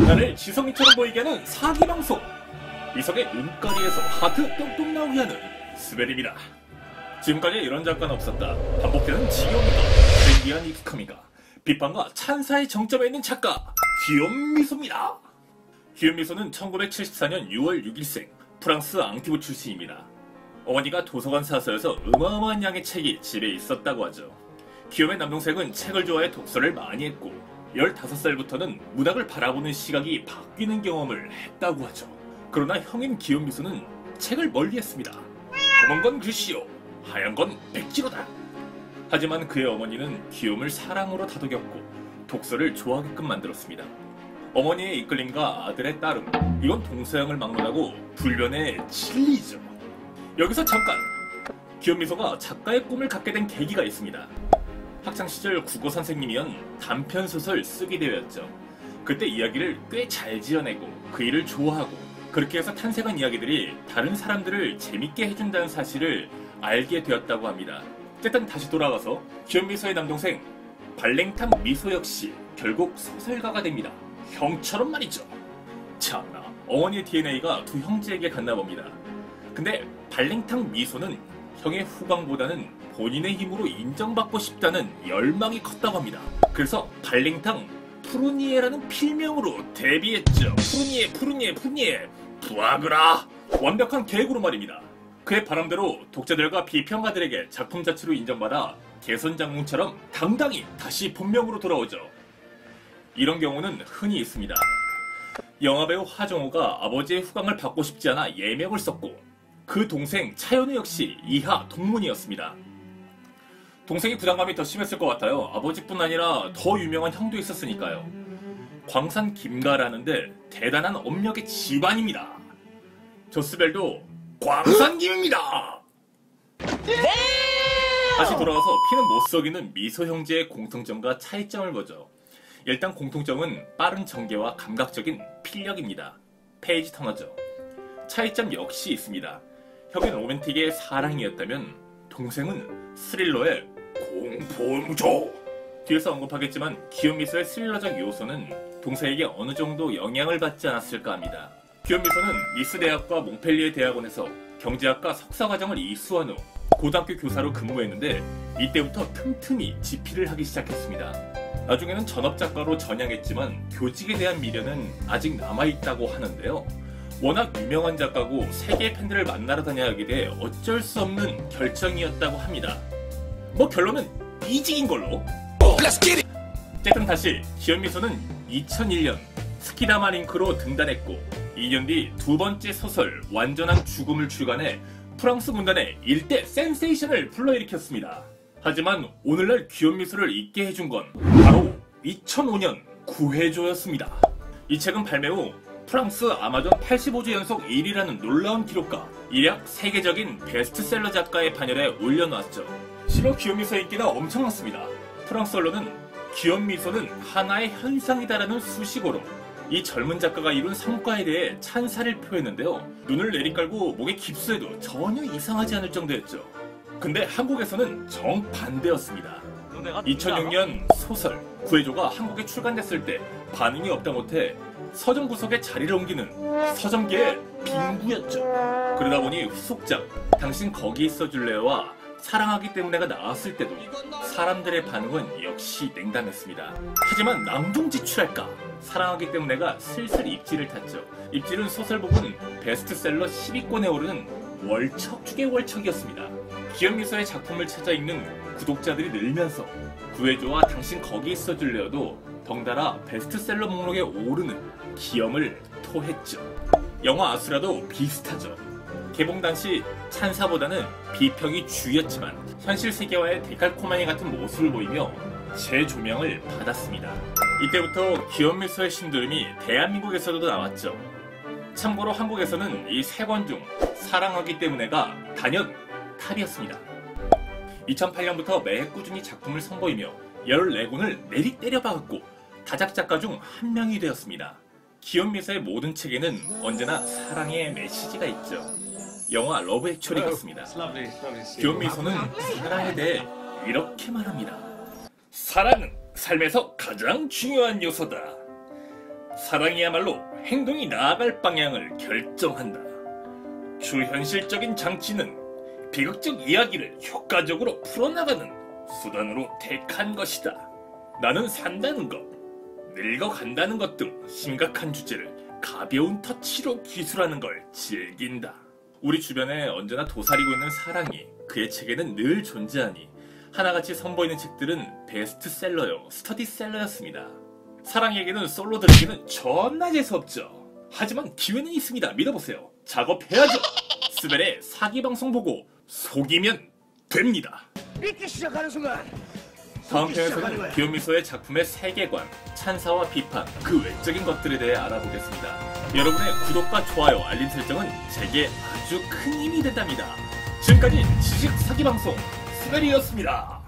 나를 지성이처럼 보이게 하는 사기방송. 이성의 눈가리에서 하트 똥똥 나오게 하는 스베립니다. 지금까지 이런 작가는 없었다. 반복되는 지겨움과 트렌디한 익숙함이가 비판과 찬사의 정점에 있는 작가 기욤미소입니다. 기욤미소는 1974년 6월 6일생 프랑스 앙티브 출신입니다. 어머니가 도서관 사서여서 어마어마한 양의 책이 집에 있었다고 하죠. 기욤의 남동생은 책을 좋아해 독서를 많이 했고 15살부터는 문학을 바라보는 시각이 바뀌는 경험을 했다고 하죠. 그러나 형인 기욤미소는 책을 멀리했습니다. 검은 건 글씨요, 하얀 건 백지로다. 하지만 그의 어머니는 기욤을 사랑으로 다독였고 독서를 좋아하게끔 만들었습니다. 어머니의 이끌림과 아들의 따름, 이건 동서양을 막론하고 불변의 진리죠. 여기서 잠깐! 기욤미소가 작가의 꿈을 갖게 된 계기가 있습니다. 학창시절 국어 선생님이었 단편소설 쓰기 대회였죠. 그때 이야기를 꽤 잘 지어내고 그 일을 좋아하고 그렇게 해서 탄생한 이야기들이 다른 사람들을 재밌게 해준다는 사실을 알게 되었다고 합니다. 어쨌든 다시 돌아가서 기욤미소의 남동생 발랭탕 미소 역시 결국 소설가가 됩니다. 형처럼 말이죠. 참나, 어머니의 DNA가 두 형제에게 갔나 봅니다. 근데 발랭탕 미소는 형의 후광보다는 본인의 힘으로 인정받고 싶다는 열망이 컸다고 합니다. 그래서 발랭탕 푸르니에라는 필명으로 데뷔했죠. 푸르니에 부아그라. 완벽한 계획으로 말입니다. 그의 바람대로 독자들과 비평가들에게 작품 자체로 인정받아 개선장군처럼 당당히 다시 본명으로 돌아오죠. 이런 경우는 흔히 있습니다. 영화배우 하정우가 아버지의 후광을 받고 싶지 않아 예명을 썼고 그 동생 차현우 역시 이하 동문이었습니다. 동생이 부담감이 더 심했을 것 같아요. 아버지뿐 아니라 더 유명한 형도 있었으니까요. 광산 김가라는데 대단한 엄력의 집안입니다. 조스벨도 광산김입니다. 다시 돌아와서 피는 못 속이는 미소 형제의 공통점과 차이점을 보죠. 일단 공통점은 빠른 전개와 감각적인 필력입니다. 페이지 터너죠. 차이점 역시 있습니다. 형은 로맨틱의 사랑이었다면 동생은 스릴러의 공포무죠. 뒤에서 언급하겠지만 기욤미소의 스릴러적 요소는 동생에게 어느 정도 영향을 받지 않았을까 합니다. 기욤미소는 니스 대학과 몽펠리에 대학원에서 경제학과 석사과정을 이수한 후 고등학교 교사로 근무했는데 이때부터 틈틈이 집필을 하기 시작했습니다. 나중에는 전업작가로 전향했지만 교직에 대한 미련은 아직 남아있다고 하는데요. 워낙 유명한 작가고 세계의 팬들을 만나러 다녀야 하게 돼 어쩔 수 없는 결정이었다고 합니다. 뭐 결론은 이직인 걸로. 어쨌든 다시 기욤미소는 2001년 스키다마 링크로 등단했고 2년 뒤 두 번째 소설 완전한 죽음을 출간해 프랑스 문단에 일대 센세이션을 불러일으켰습니다. 하지만 오늘날 기욤미소를 잊게 해준 건 바로 2005년 구해조였습니다. 이 책은 발매 후 프랑스 아마존 85주 연속 1위라는 놀라운 기록과 일약 세계적인 베스트셀러 작가의 반열에 올려놓았죠. 실로 기욤미소의 인기가 엄청났습니다. 프랑스 언론은 기욤미소는 하나의 현상이다라는 수식어로 이 젊은 작가가 이룬 성과에 대해 찬사를 표했는데요. 눈을 내리깔고 목에 깁스해도 전혀 이상하지 않을 정도였죠. 근데 한국에서는 정반대였습니다. 2006년 소설 구해조가 한국에 출간됐을 때 반응이 없다 못해 서점 구석에 자리를 옮기는 서점계의 빙구였죠. 그러다 보니 후속작 당신 거기 있어줄래요와 사랑하기 때문에가 나왔을 때도 사람들의 반응은 역시 냉담했습니다. 하지만 낭중지출할까? 사랑하기 때문에가 슬슬 입지를 탔죠. 입지는 소설 부분 베스트셀러 10위권에 오르는 월척 중의 월척이었습니다. 기욤미소의 작품을 찾아 읽는 구독자들이 늘면서 구해조와 당신 거기 있어줄래요도 덩달아 베스트셀러 목록에 오르는 기욤을 토했죠. 영화 아수라도 비슷하죠. 개봉 당시 찬사보다는 비평이 주였지만 현실 세계와의 데칼코마니 같은 모습을 보이며 재조명을 받았습니다. 이때부터 기욤미소의 신도림이 대한민국에서도 나왔죠. 참고로 한국에서는 이 세 권 중 사랑하기 때문에가 단연 탑이었습니다. 2008년부터 매해 꾸준히 작품을 선보이며 14권을 내리 때려박았고 다작작가 중 한 명이 되었습니다. 기욤미소의 모든 책에는 언제나 사랑의 메시지가 있죠. 영화 러브 액츄얼리 같습니다. 기욤미소는 사랑에 대해 이렇게 말합니다. 사랑은 삶에서 가장 중요한 요소다. 사랑이야말로 행동이 나아갈 방향을 결정한다. 주현실적인 장치는 비극적 이야기를 효과적으로 풀어나가는 수단으로 택한 것이다. 나는 산다는 것, 늙어간다는 것 등 심각한 주제를 가벼운 터치로 기술하는 걸 즐긴다. 우리 주변에 언제나 도사리고 있는 사랑이 그의 책에는 늘 존재하니 하나같이 선보이는 책들은 베스트셀러요, 스터디셀러였습니다. 사랑 얘기는 솔로 들으기는 존나 재수없죠. 하지만 기회는 있습니다. 믿어보세요. 작업해야죠. 스벨의 사기방송 보고 속이면 됩니다. 믿기 시작하는 순간 다음 편에서는 기요미소의 작품의 세계관, 찬사와 비판, 그 외적인 것들에 대해 알아보겠습니다. 여러분의 구독과 좋아요, 알림 설정은 제게 아주 큰 힘이 된답니다. 지금까지 지식 사기방송 스벨이었습니다.